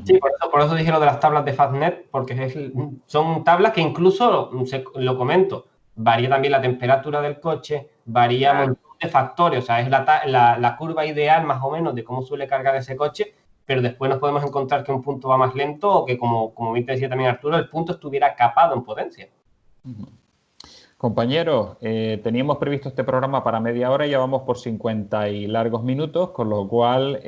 Sí, por eso dije lo de las tablas de Fastnet, porque son tablas que incluso, lo comento, varía también la temperatura del coche, varía un montón de factores, o sea, es la curva ideal más o menos de cómo suele cargar ese coche, pero después nos podemos encontrar que un punto va más lento o que, como bien te decía también Arturo, el punto estuviera capado en potencia. Compañeros, teníamos previsto este programa para media hora y ya vamos por 50 y largos minutos, con lo cual,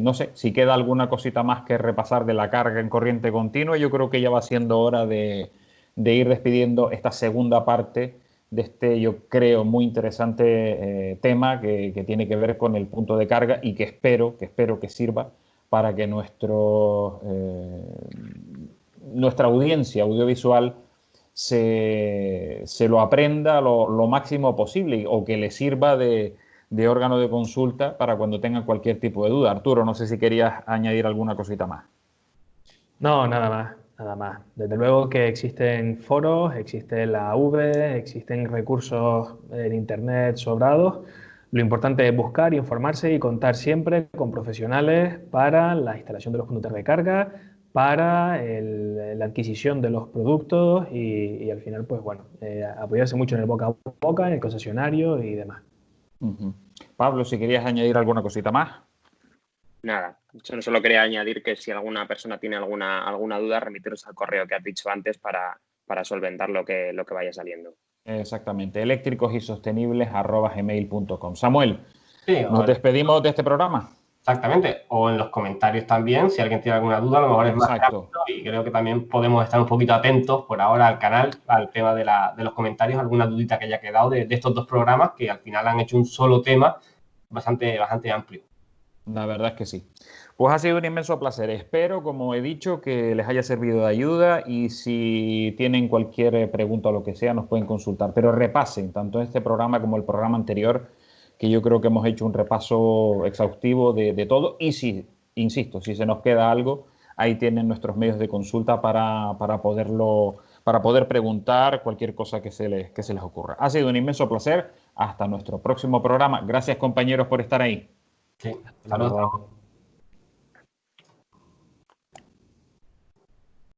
no sé, si queda alguna cosita más que repasar de la carga en corriente continua, yo creo que ya va siendo hora de ir despidiendo esta segunda parte de este, yo creo, muy interesante tema que tiene que ver con el punto de carga y que espero que sirva para que nuestra audiencia audiovisual se lo aprenda lo máximo posible o que le sirva de órgano de consulta para cuando tenga cualquier tipo de duda. Arturo, no sé si querías añadir alguna cosita más. No, nada más. Desde luego que existen foros, existe la AV, existen recursos en Internet sobrados. Lo importante es buscar, informarse y contar siempre con profesionales para la instalación de los puntos de recarga, para la adquisición de los productos y al final, pues bueno, apoyarse mucho en el boca a boca, en el concesionario y demás. Pablo, si querías añadir alguna cosita más. Nada, yo solo quería añadir que si alguna persona tiene alguna duda, remitiros al correo que has dicho antes para solventar lo que vaya saliendo. Exactamente, eléctricosysostenibles@gmail.com. Samuel, sí, ¿nos despedimos de este programa? Exactamente, o en los comentarios también, si alguien tiene alguna duda, a lo mejor es más rápido, y creo que también podemos estar un poquito atentos por ahora al canal, al tema de los comentarios, alguna dudita que haya quedado de estos dos programas que al final han hecho un solo tema bastante amplio. La verdad es que sí. Pues ha sido un inmenso placer. Espero, como he dicho, que les haya servido de ayuda y si tienen cualquier pregunta o lo que sea, nos pueden consultar. Pero repasen tanto este programa como el programa anterior, que yo creo que hemos hecho un repaso exhaustivo de todo. Y si, insisto, si se nos queda algo, ahí tienen nuestros medios de consulta para poder preguntar cualquier cosa que se les ocurra. Ha sido un inmenso placer. Hasta nuestro próximo programa. Gracias, compañeros, por estar ahí. Sí, saludos.